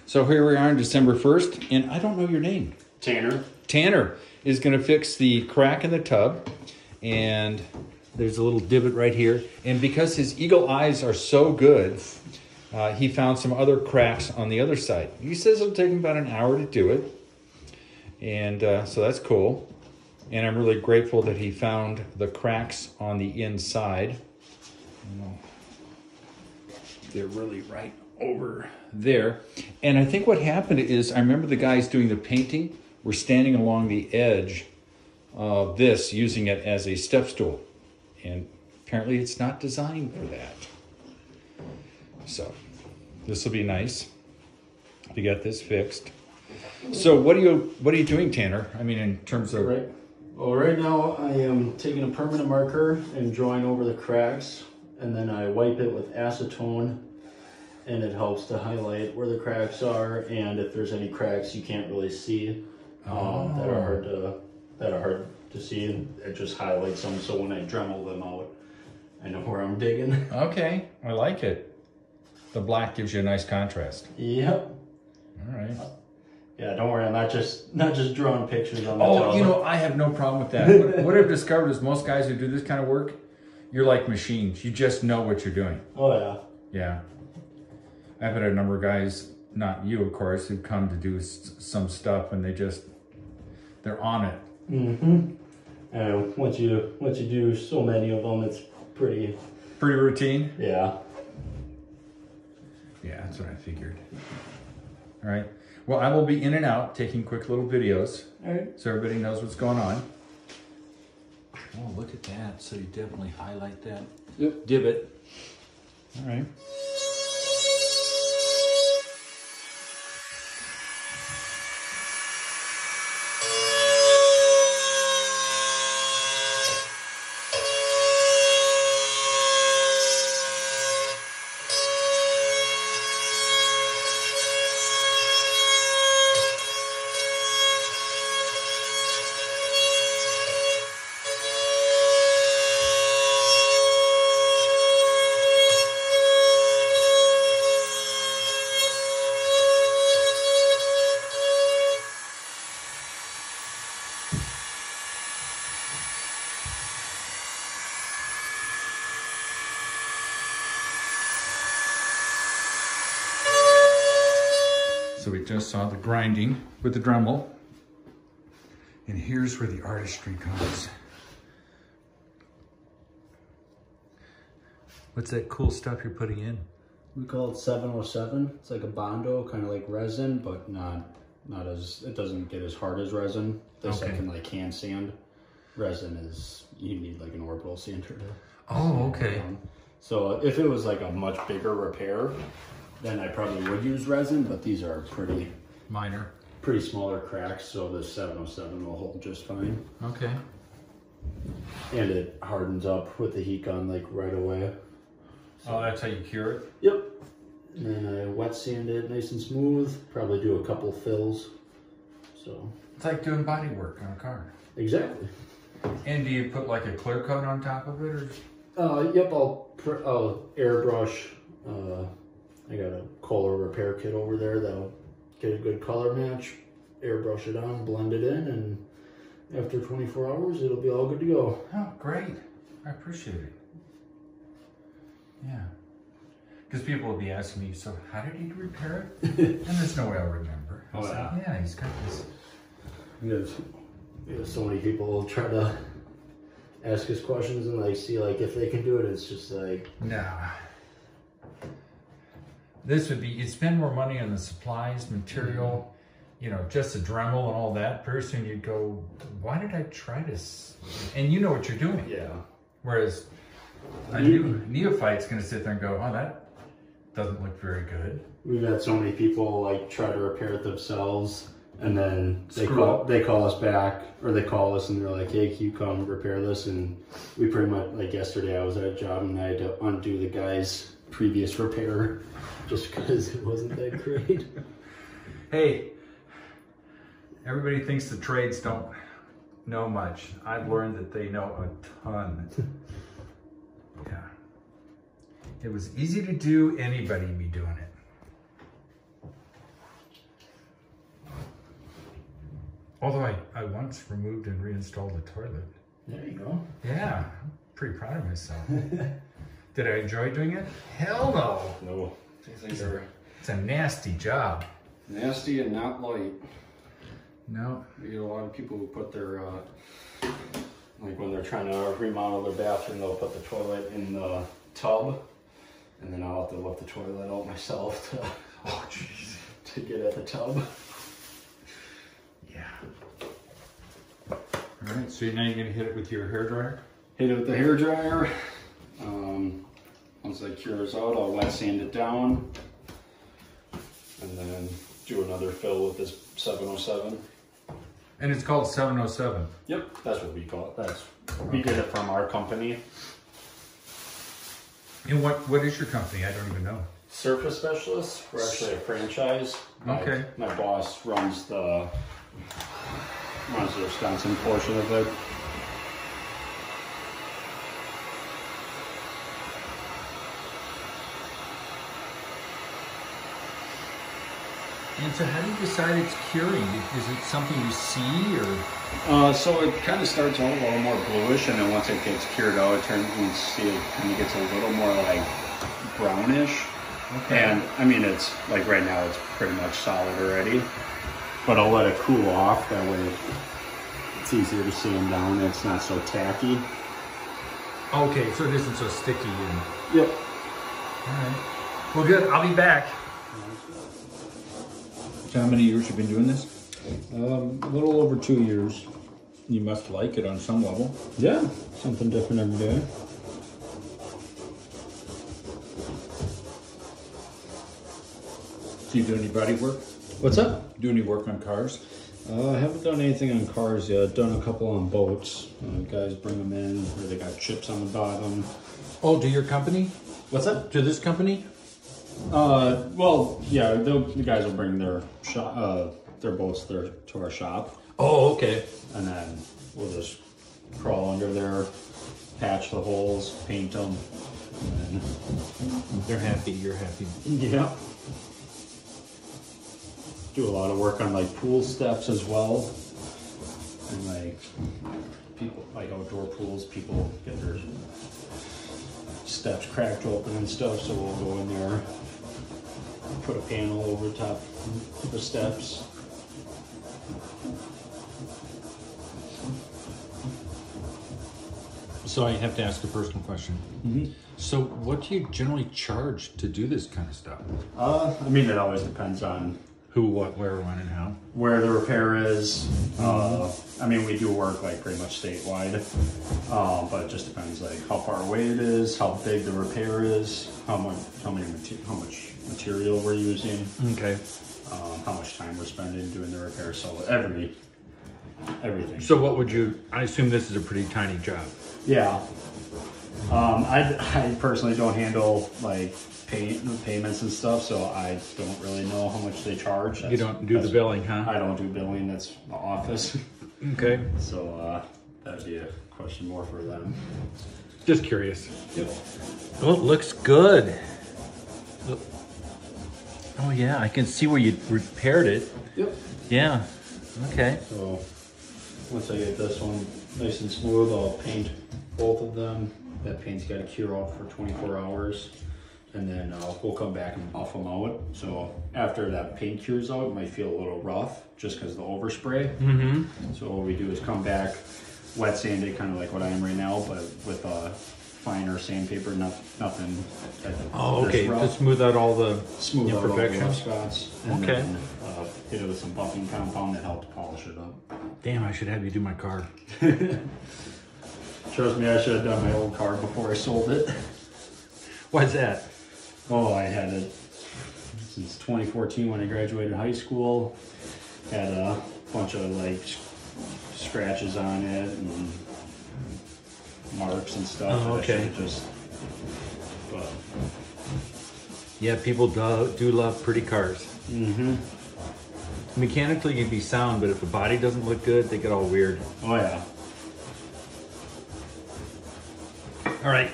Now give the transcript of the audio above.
So here we are on December 1st, and I don't know your name. Tanner. Tanner is going to fix the crack in the tub, and there's a little divot right here. And because his eagle eyes are so good, he found some other cracks on the other side. He says it'll take him about an hour to do it, and so that's cool. And I'm really grateful that he found the cracks on the inside. They're really right over there. And I think what happened is, I remember the guys doing the painting were standing along the edge of this, using it as a step stool. And apparently it's not designed for that. So this will be nice to get this fixed. So what are you doing, Tanner? I mean, in terms of... Right now I am taking a permanent marker and drawing over the cracks, and then I wipe it with acetone, and it helps to highlight where the cracks are, and if there's any cracks you can't really see that are hard to see, it just highlights them, so when I Dremel them out, I know where I'm digging. Okay, I like it. The black gives you a nice contrast. Yep. All right. Yeah, don't worry, I'm not just drawing pictures on the tub. You know, I have no problem with that. What I've discovered is most guys who do this kind of work, you're like machines. You just know what you're doing. Oh, yeah. Yeah. I've had a number of guys, not you, of course, who come to do some stuff and they're on it. Mm-hmm. And once you do so many of them, it's pretty routine? Yeah. Yeah, that's what I figured. All right. Well, I will be in and out taking quick little videos. All right. So everybody knows what's going on. Oh, look at that. So you definitely highlight that divot. All right. So we just saw the grinding with the Dremel. And here's where the artistry comes. What's that cool stuff you're putting in? We call it 707. It's like a Bondo, kind of like resin, but not as, it doesn't get as hard as resin. This I can like hand sand. Resin is, you need like an orbital sander to okay. So if it was like a much bigger repair, then I probably would use resin, but these are pretty minor, pretty smaller cracks, so the 707 will hold just fine. Okay. And it hardens up with the heat gun like right away. So that's how you cure it? Yep. And then I wet sand it nice and smooth, probably do a couple fills. So it's like doing body work on a car. Exactly. And do you put like a clear coat on top of it, or? Yep, I'll airbrush. I got a Kohler repair kit over there that'll get a good color match, airbrush it on, blend it in, and after 24 hours, it'll be all good to go. Oh, great. I appreciate it. Yeah. Because people will be asking me, so how did he repair it? And there's no way I'll remember. Oh, yeah. Yeah, he's got this. Because so many people will try to ask us questions and like see like if they can do it, it's just like... No. This would be, you'd spend more money on the supplies, material, you know, just the Dremel and all that. Pretty soon you'd go, why did I try this? And you know what you're doing. Yeah. Whereas a new neophyte's going to sit there and go, oh, that doesn't look very good. We've had so many people like try to repair it themselves, and then they call us back, or they call us and they're like, hey, can you come repair this? And we pretty much, like yesterday I was at a job and I had to undo the guy's previous repair just because it wasn't that great. Hey, everybody thinks the trades don't know much. I've learned that they know a ton. Yeah. It was easy to do, anybody be doing it. Although I once removed and reinstalled the toilet. There you go. Yeah, I'm pretty proud of myself. Did I enjoy doing it? Hell no. No. These things are It's a nasty job. nasty and not light. No. You get a lot of people who put their, like when they're trying to remodel their bathroom, they'll put the toilet in the tub, and then I'll have to lift the toilet out myself to, Oh, jeez. to get at the tub. Yeah. All right, so now you're gonna hit it with your hairdryer? Hit it with the hairdryer. Once that cures out, I'll wet sand it down, and then do another fill with this 707. And it's called 707. Yep, that's what we call it. We get it from our company. And what is your company? I don't even know. Surface Specialists. We're actually a franchise. Okay. My boss runs the Wisconsin portion of it. And so how do you decide it's curing? Is it something you see or? So it kind of starts out a little more bluish, and then once it gets cured out, it turns, you see it kind of gets a little more like brownish. Okay. And I mean, it's like right now it's pretty much solid already, but I'll let it cool off. That way it's easier to sand down. It's not so tacky. Okay, so it isn't so sticky. And... Yep. All right. Well, good. I'll be back. So how many years have you been doing this? A little over 2 years. You must like it on some level. Yeah, something different every day. Do you do any body work? What's up? Do any work on cars? I haven't done anything on cars yet. Done a couple on boats. Guys bring them in where they got chips on the bottom. Oh, to your company? What's up? To this company? Well, yeah, the guys will bring their boats to our shop, Oh, okay. and then we'll just crawl under there, patch the holes, paint them, and then They're happy. You're happy. yeah. Do a lot of work on like pool steps as well, and like people like outdoor pools, people get their steps cracked open and stuff, so we'll go in there, put a panel over top of the steps. So I have to ask a personal question. Mm-hmm. So what do you generally charge to do this kind of stuff? I mean, it always depends on Who, what, where, when, and how? where the repair is. I mean, we do work like pretty much statewide, but it just depends like how far away it is, how big the repair is, how much material we're using, Okay. how much time we're spending doing the repair. So everything. So what would you, I assume this is a pretty tiny job. Yeah. I personally don't handle like payments and stuff, so I don't really know how much they charge. You don't do the billing, huh? I don't do billing. That's the office. Okay. So that'd be a question more for them. Just curious. Yep. Oh, it looks good. Oh yeah, I can see where you repaired it. Yep. Yeah. Okay. So once I get this one nice and smooth, I'll paint both of them. That paint's got to cure out for 24 hours. And then we'll come back and buff them out. So after that paint cures out, it might feel a little rough just because of the overspray. Mm-hmm. So what we do is come back, wet sand it, kind of like what I am right now, but with finer sandpaper, nothing. Oh, this okay. rough. To smooth out all the Smooth out all the rough imperfections. spots. And Okay. then, hit it with some buffing compound that helps polish it up. Damn, I should have you do my car. Trust me, I should have done my old car before I sold it. Why's that? Oh, I had it since 2014 when I graduated high school. Had a bunch of like scratches on it and marks and stuff. Oh, that I okay. should've just, but Yeah, people do love pretty cars. mm-hmm. Mechanically, you'd be sound, but if the body doesn't look good, they get all weird. Oh yeah. All right.